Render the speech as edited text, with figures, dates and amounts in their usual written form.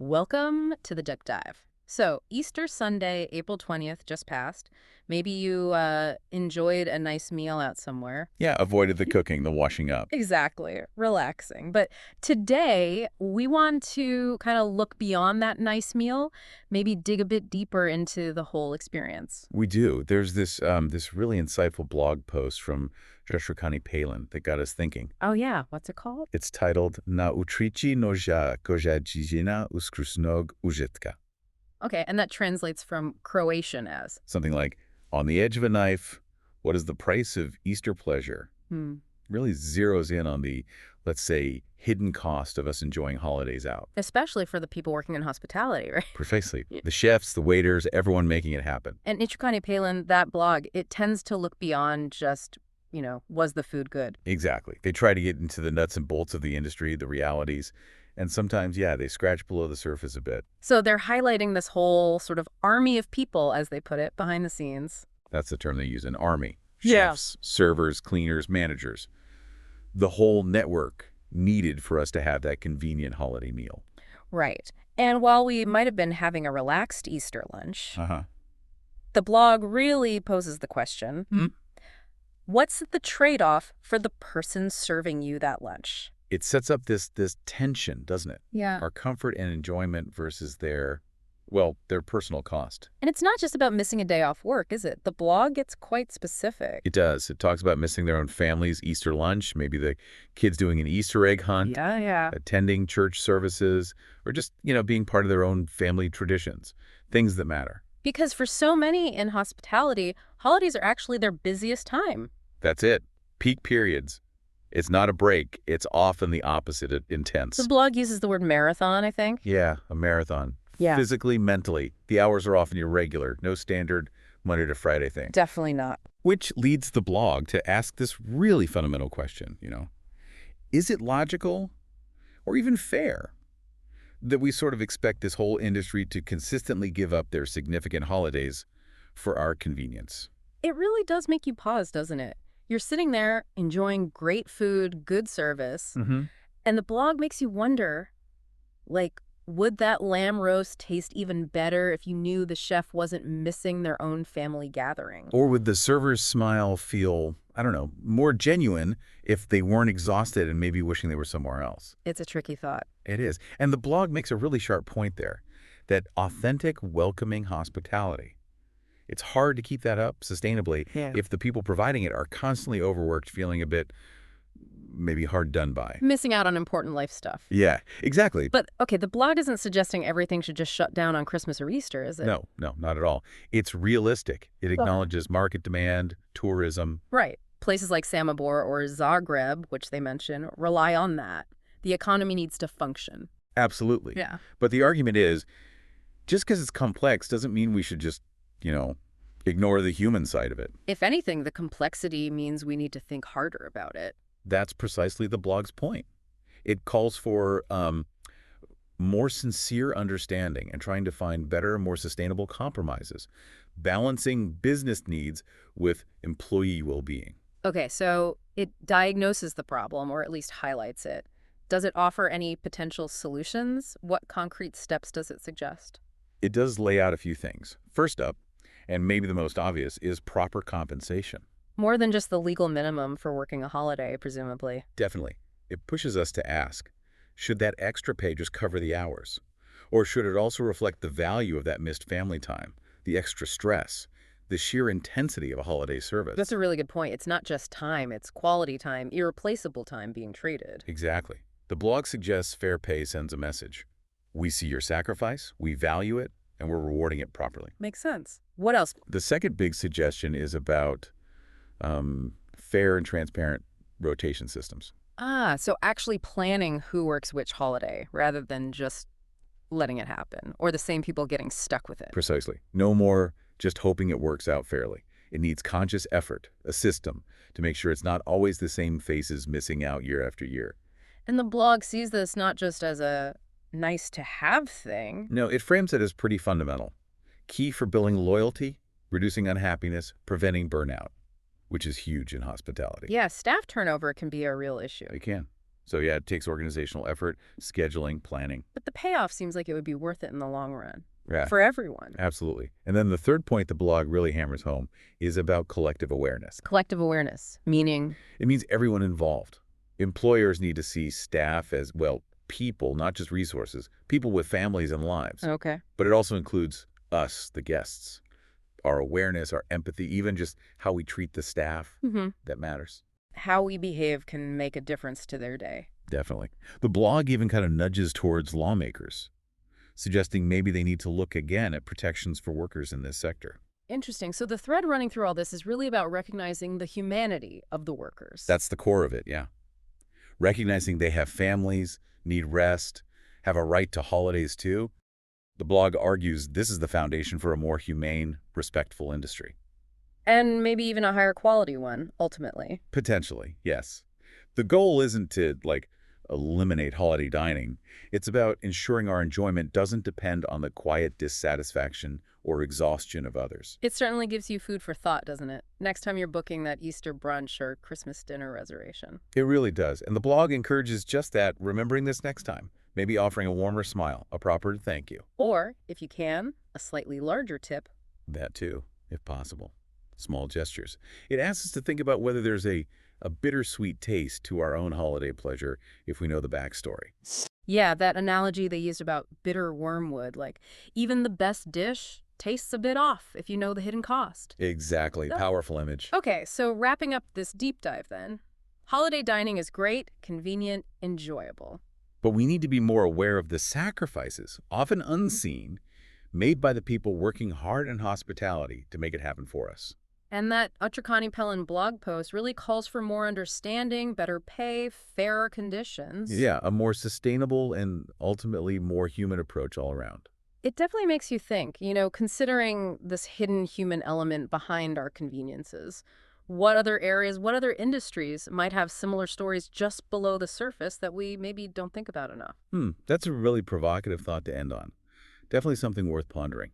Welcome to the Deep Dive. So, Easter Sunday, April 20th, just passed. Maybe you enjoyed a nice meal out somewhere. Yeah, avoided the cooking, the washing up. Exactly. Relaxing. But today, we want to kind of look beyond that nice meal, maybe dig a bit deeper into the whole experience. We do. There's this really insightful blog post from Joshua Palin that got us thinking. Oh, yeah. What's it called? It's titled Na utrici noja koja dzina uskrusnog użytka. Okay, and that translates from Croatian as. Something like, on the edge of a knife, what is the price of Easter pleasure? Really zeroes in on the, let's say, hidden cost of us enjoying holidays out. Especially for the people working in hospitality, right? Precisely. The chefs, the waiters, everyone making it happen. And Ichikani Palin, that blog, it tends to look beyond just, was the food good? Exactly. They try to get into the nuts and bolts of the industry, the realities. And sometimes, yeah, they scratch below the surface a bit. So they're highlighting this whole sort of army of people, as they put it, behind the scenes. That's the term they use, an army. Yeah. Chefs, servers, cleaners, managers. The whole network needed for us to have that convenient holiday meal. Right. And while we might have been having a relaxed Easter lunch, Uh-huh. the blog really poses the question, what's the trade-off for the person serving you that lunch? It sets up this tension, doesn't it? Yeah. Our comfort and enjoyment versus their personal cost. And it's not just about missing a day off work, is it? The blog gets quite specific. It does. It talks about missing their own family's Easter lunch, maybe the kids doing an Easter egg hunt, Yeah. attending church services, or just, being part of their own family traditions, things that matter. Because for so many in hospitality, holidays are actually their busiest time. That's it. Peak periods. It's not a break. It's often the opposite, intense. The blog uses the word marathon, I think. Yeah, a marathon. Yeah. Physically, mentally. The hours are often irregular. No standard Monday to Friday thing. Definitely not. Which leads the blog to ask this really fundamental question, Is it logical or even fair that we sort of expect this whole industry to consistently give up their significant holidays for our convenience? It really does make you pause, doesn't it? You're sitting there enjoying great food, good service, and the blog makes you wonder, would that lamb roast taste even better if you knew the chef wasn't missing their own family gathering? Or would the server's smile feel, I don't know, more genuine if they weren't exhausted and maybe wishing they were somewhere else? It's a tricky thought. It is. And the blog makes a really sharp point there, that authentic, welcoming hospitality. It's hard to keep that up sustainably if the people providing it are constantly overworked, feeling a bit maybe hard done by. Missing out on important life stuff. Yeah, exactly. But, okay, the blog isn't suggesting everything should just shut down on Christmas or Easter, is it? No, not at all. It's realistic. It acknowledges market demand, tourism. Right. Places like Samobor or Zagreb, which they mention, rely on that. The economy needs to function. Absolutely. Yeah. But the argument is, just because it's complex doesn't mean we should just, ignore the human side of it. If anything, the complexity means we need to think harder about it. That's precisely the blog's point. It calls for more sincere understanding and trying to find better, more sustainable compromises, balancing business needs with employee well-being. Okay, so it diagnoses the problem, or at least highlights it. Does it offer any potential solutions? What concrete steps does it suggest? It does lay out a few things. First up, and maybe the most obvious, is proper compensation. More than just the legal minimum for working a holiday, presumably. Definitely. It pushes us to ask, should that extra pay just cover the hours? Or should it also reflect the value of that missed family time, the extra stress, the sheer intensity of a holiday service? That's a really good point. It's not just time, it's quality time, irreplaceable time being traded. Exactly. The blog suggests fair pay sends a message. We see your sacrifice, we value it, and we're rewarding it properly. Makes sense. What else? The second big suggestion is about fair and transparent rotation systems. So actually planning who works which holiday rather than just letting it happen, or the same people getting stuck with it. Precisely. No more just hoping it works out fairly. It needs conscious effort, a system, to make sure it's not always the same faces missing out year after year. And the blog sees this not just as a nice-to-have thing. No, it frames it as pretty fundamental. Key for building loyalty, reducing unhappiness, preventing burnout, which is huge in hospitality. Yeah, staff turnover can be a real issue. It can. So yeah, it takes organizational effort, scheduling, planning. But the payoff seems like it would be worth it in the long run. Yeah, For everyone. absolutely. And then the third point the blog really hammers home is about collective awareness. Collective awareness, meaning, It means everyone involved. Employers need to see staff as, well, people, not just resources, people with families and lives. okay, But it also includes us, the guests, our awareness, our empathy, even just how we treat the staff. That matters. how we behave can make a difference to their day. Definitely. The blog even kind of nudges towards lawmakers, suggesting maybe they need to look again at protections for workers in this sector. Interesting. So the thread running through all this is really about recognizing the humanity of the workers. That's the core of it, yeah. Recognizing they have families, need rest, have a right to holidays too. The blog argues this is the foundation for a more humane, respectful industry. And maybe even a higher quality one, ultimately. Potentially, yes. The goal isn't to, like, eliminate holiday dining. It's about ensuring our enjoyment doesn't depend on the quiet dissatisfaction or exhaustion of others. It certainly gives you food for thought, doesn't it? Next time you're booking that Easter brunch or Christmas dinner reservation. It really does. And the blog encourages just that, remembering this next time. Maybe offering a warmer smile, a proper thank you. Or, if you can, a slightly larger tip. That too, if possible. Small gestures. It asks us to think about whether there's a bittersweet taste to our own holiday pleasure if we know the backstory. Yeah, that analogy they used about bitter wormwood, like even the best dish tastes a bit off if you know the hidden cost. Exactly. Oh. Powerful image. Okay, so wrapping up this deep dive then. Holiday dining is great, convenient, enjoyable. But we need to be more aware of the sacrifices, often unseen, made by the people working hard in hospitality to make it happen for us. And that Utrikani Pellin blog post really calls for more understanding, better pay, fairer conditions. Yeah, a more sustainable and ultimately more human approach all around. It definitely makes you think, considering this hidden human element behind our conveniences. What other areas, what other industries might have similar stories just below the surface that we maybe don't think about enough? That's a really provocative thought to end on. Definitely something worth pondering.